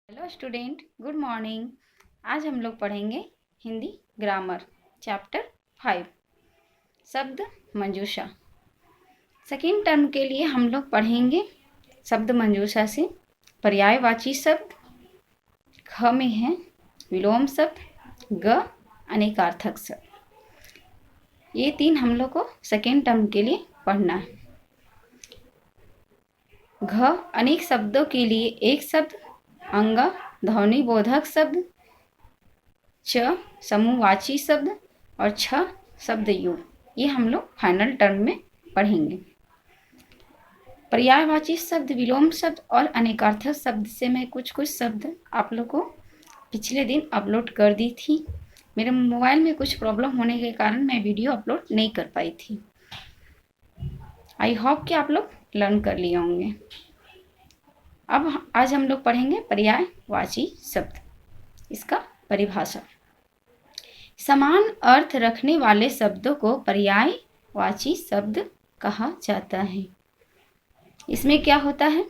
Hello student, good morning. आज हम लोग पढ़ेंगे हिंदी ग्रामर चैप्टर 5 शब्द मंजूषा। सेकेंड टर्म के लिए हम लोग पढ़ेंगे शब्द मंजूषा से पर्यायवाची शब्द, ख में है विलोम शब्द, ग अनेकार्थक शब्द। ये तीन हम लोग को सेकेंड टर्म के लिए पढ़ना है। घ अनेक शब्दों के लिए एक शब्द, अंग ध्वनि बोधक शब्द, च समूहवाची शब्द और छ शब्द युग। ये हम लोग फाइनल टर्म में पढ़ेंगे। पर्यायवाची शब्द, विलोम शब्द और अनेकार्थक शब्द से मैं कुछ शब्द आप लोग को पिछले दिन अपलोड कर दी थी। मेरे मोबाइल में कुछ प्रॉब्लम होने के कारण मैं वीडियो अपलोड नहीं कर पाई थी। आई होप कि आप लोग लर्न कर लिए होंगे। अब आज हम लोग पढ़ेंगे पर्यायवाची शब्द। इसका परिभाषा, समान अर्थ रखने वाले शब्दों को पर्यायवाची शब्द कहा जाता है। इसमें क्या होता है?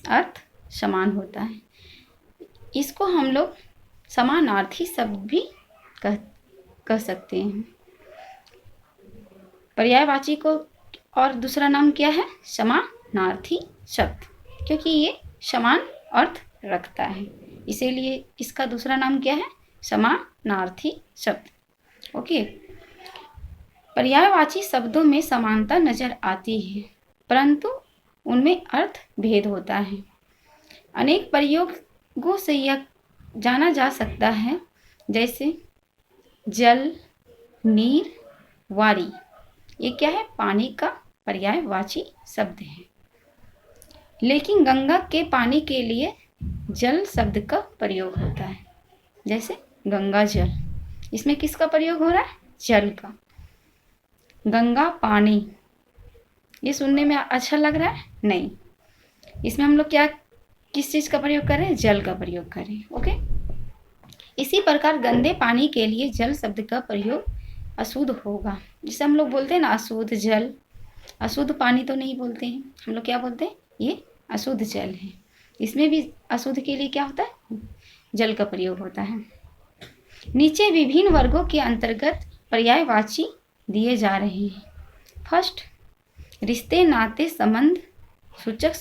अर्थ समान होता है। इसको हम लोग समानार्थी शब्द भी कह सकते हैं। पर्यायवाची को और दूसरा नाम क्या है? समानार्थी शब्द, क्योंकि ये समान अर्थ रखता है, इसीलिए इसका दूसरा नाम क्या है? समानार्थी शब्द। ओके। पर्यायवाची शब्दों में समानता नजर आती है, परंतु उनमें अर्थ भेद होता है। अनेक प्रयोगों से यह जाना जा सकता है, जैसे जल, नीर, वारी। ये क्या है? पानी का पर्यायवाची शब्द है। लेकिन गंगा के पानी के लिए जल शब्द का प्रयोग होता है, जैसे गंगा जल। इसमें किसका प्रयोग हो रहा है? जल का। गंगा पानी, ये सुनने में अच्छा लग रहा है? नहीं। इसमें हम लोग किस चीज़ का प्रयोग कर रहे हैं? जल का प्रयोग कर रहे हैं। ओके। इसी प्रकार गंदे पानी के लिए जल शब्द का प्रयोग अशुद्ध होगा। जिसे हम लोग बोलते हैं ना अशुद्ध जल, अशुद्ध पानी तो नहीं बोलते हैं हम लोग, क्या बोलते हैं? ये अशुद्ध जल है। इसमें भी अशुद्ध के लिए क्या होता है? जल का प्रयोग होता है। नीचे विभिन्न वर्गों के अंतर्गत पर्यायवाची दिए जा रहे हैं। फर्स्ट, रिश्ते, नाते, संबंध सूचक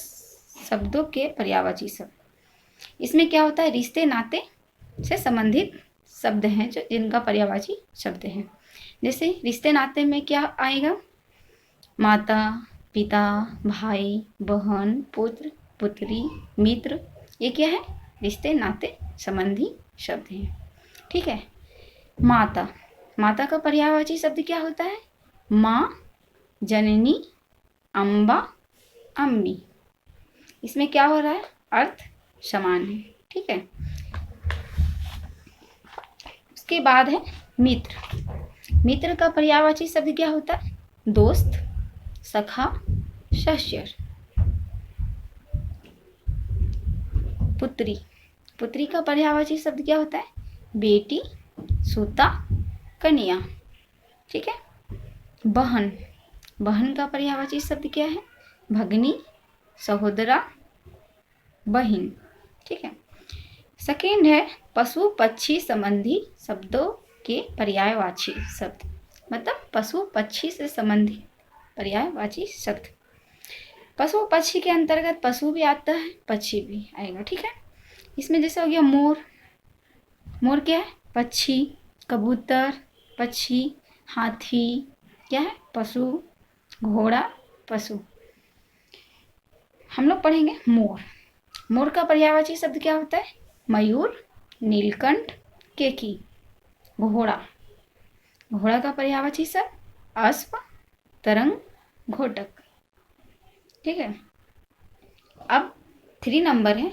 शब्दों के पर्यायवाची शब्द। इसमें क्या होता है? रिश्ते नाते से संबंधित शब्द हैं जो जिनका पर्यायवाची शब्द है। जैसे रिश्ते नाते में क्या आएगा? माता, पिता, भाई, बहन, पुत्र, पुत्री, मित्र। ये क्या है? रिश्ते नाते संबंधी शब्द हैं। ठीक है। माता, माता का पर्यायवाची शब्द क्या होता है? माँ, जननी, अम्बा, अम्मी। इसमें क्या हो रहा है? अर्थ समान है। ठीक है। उसके बाद है मित्र। मित्र का पर्यायवाची शब्द क्या होता है? दोस्त, सखा, सह्चर। पुत्री, पुत्री का पर्यायवाची शब्द क्या होता है? बेटी, सुता, कन्या। ठीक है। बहन, बहन का पर्यायवाची शब्द क्या है? भगनी, सहोदरा, बहिन। ठीक है। सेकेंड है पशु पक्षी संबंधी शब्दों के पर्यायवाची शब्द, मतलब पशु पक्षी से संबंधित पर्यायवाची शब्द। पशु पक्षी के अंतर्गत पशु भी आता है, पक्षी भी आएगा। ठीक है। इसमें जैसे हो गया मोर। मोर क्या है? पक्षी। कबूतर पक्षी। हाथी क्या है? पशु। घोड़ा पशु। हम लोग पढ़ेंगे मोर। मोर का पर्यायवाची शब्द क्या होता है? मयूर, नीलकंठ, केकी। घोड़ा, घोड़ा का पर्यायवाची शब्द अश्व, तरंग, घोटक। ठीक है। अब 3 नंबर है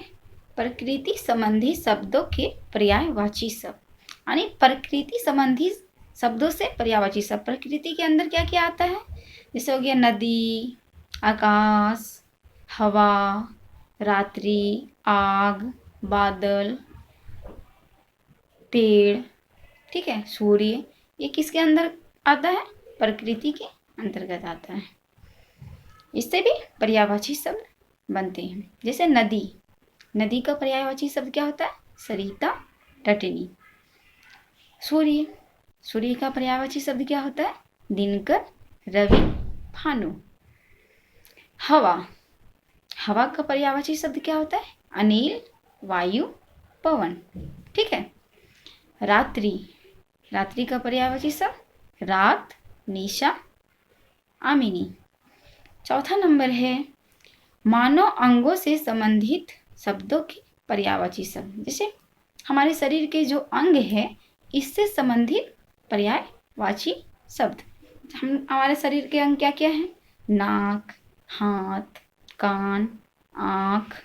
प्रकृति संबंधी शब्दों के पर्यायवाची शब्द, यानी प्रकृति संबंधी शब्दों से पर्यायवाची शब्द। प्रकृति के अंदर क्या क्या आता है? जैसे हो गया नदी, आकाश, हवा, रात्रि, आग, बादल, पेड़। ठीक है। सूर्य। ये किसके अंदर आता है? प्रकृति के अंतर्गत आता है। इससे भी पर्यायवाची शब्द बनते हैं। जैसे नदी, नदी का पर्यायवाची शब्द क्या होता है? सरिता, तटिनी। सूर्य, सूर्य का पर्यायवाची शब्द क्या होता है? दिनकर, रवि, भानु। हवा, हवा का पर्यायवाची शब्द क्या होता है? अनिल, वायु, पवन। ठीक है। रात्रि, रात्रि का पर्यायवाची शब्द रात, निशा, आमिनी। चौथा नंबर है मानव अंगों से संबंधित शब्दों के पर्यायवाची शब्द। जैसे हमारे शरीर के जो अंग है इससे संबंधित पर्यायवाची शब्द। हमारे शरीर के अंग क्या क्या है? नाक, हाथ, कान, आँख,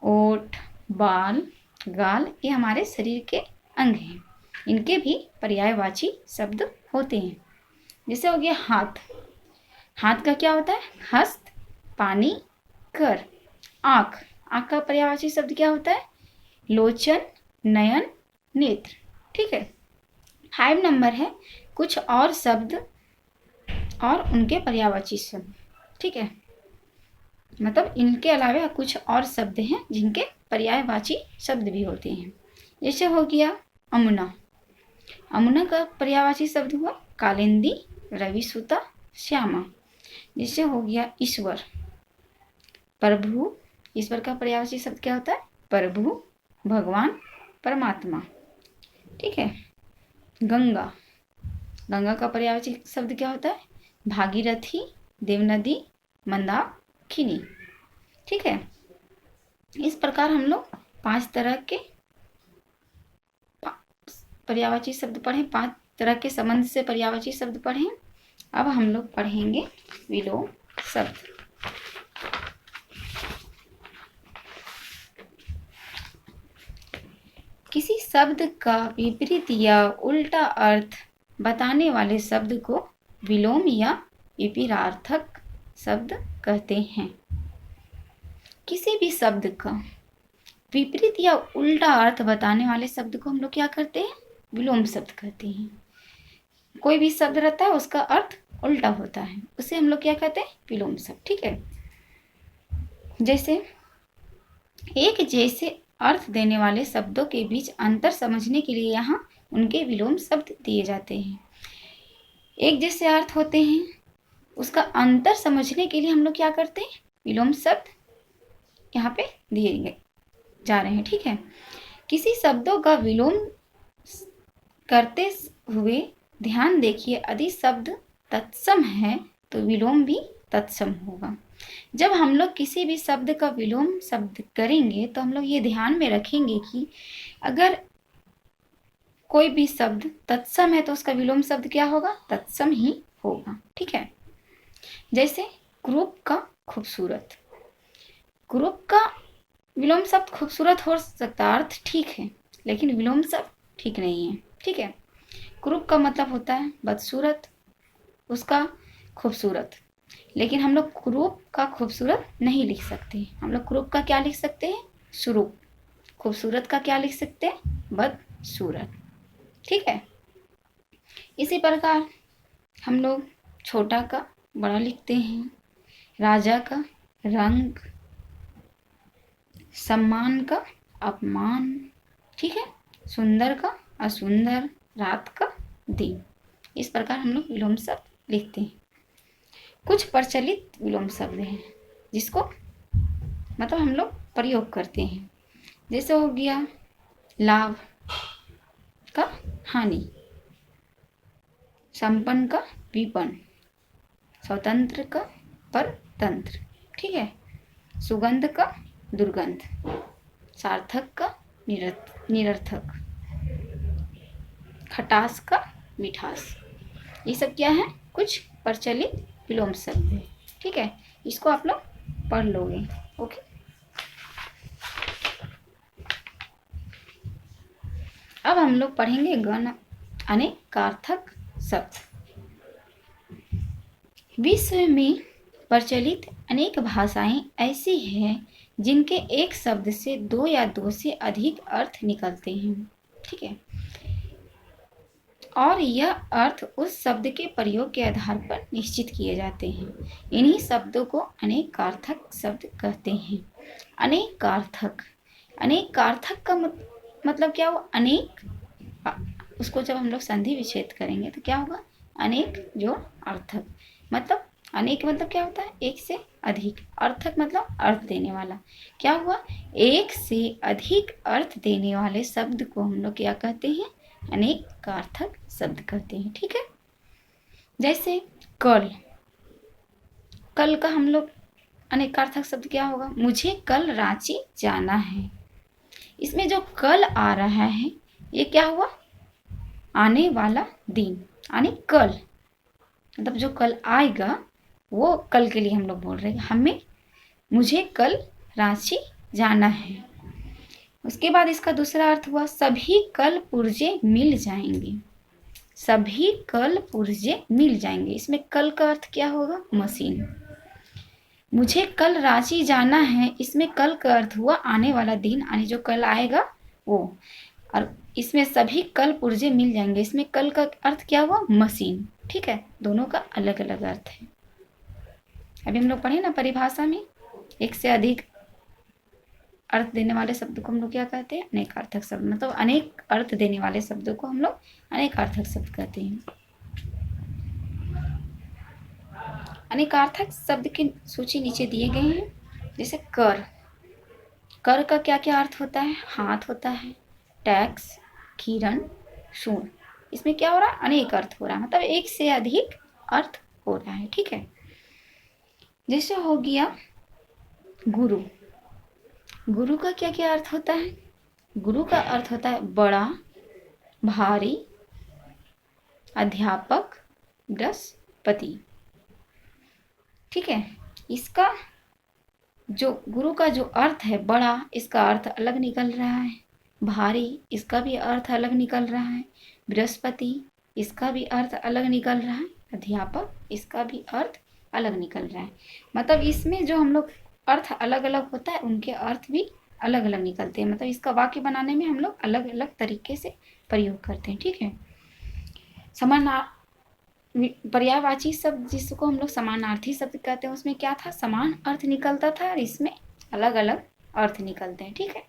ओठ, बाल, गाल, ये हमारे शरीर के अंग हैं। इनके भी पर्यायवाची शब्द होते हैं। जैसे हो गया हाथ, हाथ का क्या होता है? हस्त, पानी, कर। आँख, आँख का पर्यायवाची शब्द क्या होता है? लोचन, नयन, नेत्र। ठीक है। 5 नंबर है कुछ और शब्द और उनके पर्यायवाची शब्द। ठीक है, मतलब इनके अलावा कुछ और शब्द हैं जिनके पर्यायवाची शब्द भी होते हैं। जैसे हो गया अमुना, अमुना का पर्यायवाची शब्द हुआ कालिंदी, रविसुता, श्यामा। जैसे हो गया ईश्वर, प्रभु, ईश्वर का पर्यायवाची शब्द क्या होता है? प्रभु, भगवान, परमात्मा। ठीक है। गंगा, गंगा का पर्यायवाची शब्द क्या होता है? भागीरथी, देवनदी, मंदाकिनी। ठीक है। इस प्रकार हम लोग 5 तरह के पर्यायवाची शब्द पढ़े, 5 तरह के संबंध से पर्यायवाची शब्द पढ़े। अब हम लोग पढ़ेंगे विलोम शब्द। किसी शब्द का विपरीत या उल्टा अर्थ बताने वाले शब्द को विलोम या विपरीतार्थक शब्द कहते हैं। किसी भी शब्द का विपरीत या उल्टा अर्थ बताने वाले शब्द को हम लोग क्या करते हैं? विलोम शब्द कहते हैं। कोई भी शब्द रहता है उसका अर्थ उल्टा होता है, उसे हम लोग क्या कहते हैं? विलोम शब्द। ठीक है। जैसे एक जैसे अर्थ देने वाले शब्दों के बीच अंतर समझने के लिए यहाँ उनके विलोम शब्द दिए जाते हैं। एक जैसे अर्थ होते हैं, उसका अंतर समझने के लिए हम लोग क्या करते हैं? विलोम शब्द यहाँ पे दिए जा रहे हैं। ठीक है। किसी शब्दों का विलोम करते हुए ध्यान देखिए, यदि शब्द तत्सम है तो विलोम भी तत्सम होगा। जब हम लोग किसी भी शब्द का विलोम शब्द करेंगे तो हम लोग ये ध्यान में रखेंगे कि अगर कोई भी शब्द तत्सम है तो उसका विलोम शब्द क्या होगा? तत्सम ही होगा। ठीक है। जैसे क्रूप का खूबसूरत, क्रूप का विलोम शब्द खूबसूरत हो सकता, अर्थ ठीक है, लेकिन विलोम शब्द ठीक नहीं है। ठीक है। क्रूप का मतलब होता है बदसूरत, उसका खूबसूरत, लेकिन हम लोग क्रूप का खूबसूरत नहीं लिख सकते। हम लोग क्रूप का क्या लिख सकते हैं? स्वरूप। खूबसूरत का क्या लिख सकते हैं? बदसूरत। ठीक है। इसी प्रकार हम लोग छोटा का बड़ा लिखते हैं, राजा का रंग, सम्मान का अपमान। ठीक है। सुंदर का असुंदर, रात का दिन। इस प्रकार हम लोग विलोम शब्द लिखते हैं। कुछ प्रचलित विलोम शब्द हैं जिसको मतलब हम लोग प्रयोग करते हैं। जैसे हो गया लाभ का हानि, संपन्न का विपन्न, स्वतंत्र का परतंत्र। ठीक है। सुगंध का दुर्गंध, सार्थक का निरर्थक, खटास का मिठास। ये सब क्या है? कुछ प्रचलित विलोम शब्द है। ठीक है। इसको आप लोग पढ़ लोगे। ओके। अब हम लोग पढ़ेंगे गण अनेकार्थक शब्द। विश्व में प्रचलित अनेक भाषाएं ऐसी हैं जिनके एक शब्द से 2 या 2 से अधिक अर्थ निकलते हैं। ठीक है। और यह अर्थ उस शब्द के प्रयोग के आधार पर निश्चित किए जाते हैं। इन्हीं शब्दों को अनेकार्थक शब्द कहते हैं। अनेकार्थक, अनेकार्थक का मतलब क्या हुआ? अनेक, उसको जब हम लोग संधि विच्छेद करेंगे तो क्या होगा? अनेक जोड़ अर्थक। मतलब अनेक मतलब क्या होता है? एक से अधिक। अर्थक मतलब अर्थ देने वाला। क्या हुआ? एक से अधिक अर्थ देने वाले शब्द को हम लोग क्या कहते हैं? अनेकार्थक शब्द कहते हैं। ठीक है। जैसे कल, कल का हम लोग अनेकार्थक शब्द क्या होगा? मुझे कल रांची जाना है। इसमें जो कल आ रहा है ये क्या हुआ? आने वाला दिन, यानी कल। मतलब जो कल आएगा वो कल के लिए हम लोग बोल रहे हैं। हमें, मुझे कल रांची जाना है। उसके बाद इसका दूसरा अर्थ हुआ सभी कल पुर्जे मिल जाएंगे। सभी कल पुर्जे मिल जाएंगे। इसमें कल का अर्थ क्या होगा? मशीन। मुझे कल रांची जाना है, इसमें कल का अर्थ हुआ आने वाला दिन, यानी जो कल आएगा वो। और इसमें सभी कल पुर्जे मिल जाएंगे, इसमें कल का अर्थ क्या हुआ? मशीन। ठीक है, दोनों का अलग अलग अर्थ है। अभी हम लोग पढ़े ना परिभाषा में, एक से अधिक अर्थ देने वाले शब्द को हम लोग क्या कहते हैं? अनेकार्थक शब्द। मतलब अनेक अर्थ देने वाले शब्दों को हम लोग अनेकार्थक शब्द कहते हैं। अनेकार्थक शब्द की सूची नीचे दिए गए हैं। जैसे कर, कर का क्या क्या अर्थ होता है? हाथ होता है, टैक्स, किरण, सून। इसमें क्या हो रहा है? अनेक अर्थ हो रहा है, मतलब एक से अधिक अर्थ हो रहा है। ठीक है। जैसे हो गया गुरु, गुरु का क्या क्या अर्थ होता है? गुरु का अर्थ होता है बड़ा, भारी, अध्यापक, बृहस्पति। ठीक है। इसका जो गुरु का जो अर्थ है बड़ा, इसका अर्थ अलग निकल रहा है। भारी, इसका भी अर्थ अलग निकल रहा है। बृहस्पति, इसका भी अर्थ अलग निकल रहा है। अध्यापक, इसका भी अर्थ अलग निकल रहा है। मतलब इसमें जो हम लोग अर्थ अलग अलग होता है, उनके अर्थ भी अलग अलग निकलते हैं। मतलब इसका वाक्य बनाने में हम लोग अलग अलग तरीके से प्रयोग करते हैं। ठीक है। पर्यायवाची शब्द जिसको हम लोग समानार्थी शब्द कहते हैं, उसमें क्या था? समान अर्थ निकलता था, और इसमें अलग अलग अर्थ निकलते हैं। ठीक है।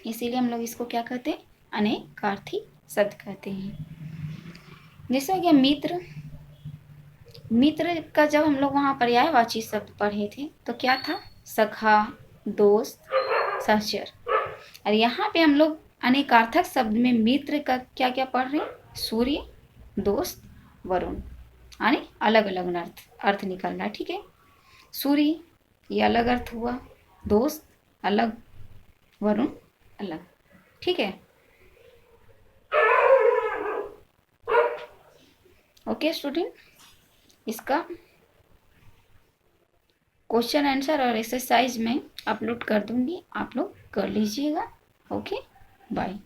इसीलिए हम लोग इसको क्या कहते हैं? अनेकार्थी शब्द कहते हैं। जैसे हो गया मित्र, मित्र का जब हम लोग वहाँ पर्यायवाची शब्द पढ़े थे तो क्या था? सखा, दोस्त, सहचर। और यहाँ पे हम लोग अनेकार्थक शब्द में मित्र का क्या क्या पढ़ रहे हैं? सूर्य, दोस्त, वरुण, यानी अलग अलग अर्थ निकल रहा है। ठीक है। सूर्य ये अलग अर्थ हुआ, दोस्त अलग, वरुण अलग। ठीक है। ओके स्टूडेंट, इसका क्वेश्चन आंसर और एक्सरसाइज में अपलोड कर दूंगी, आप लोग कर लीजिएगा। Okay, bye.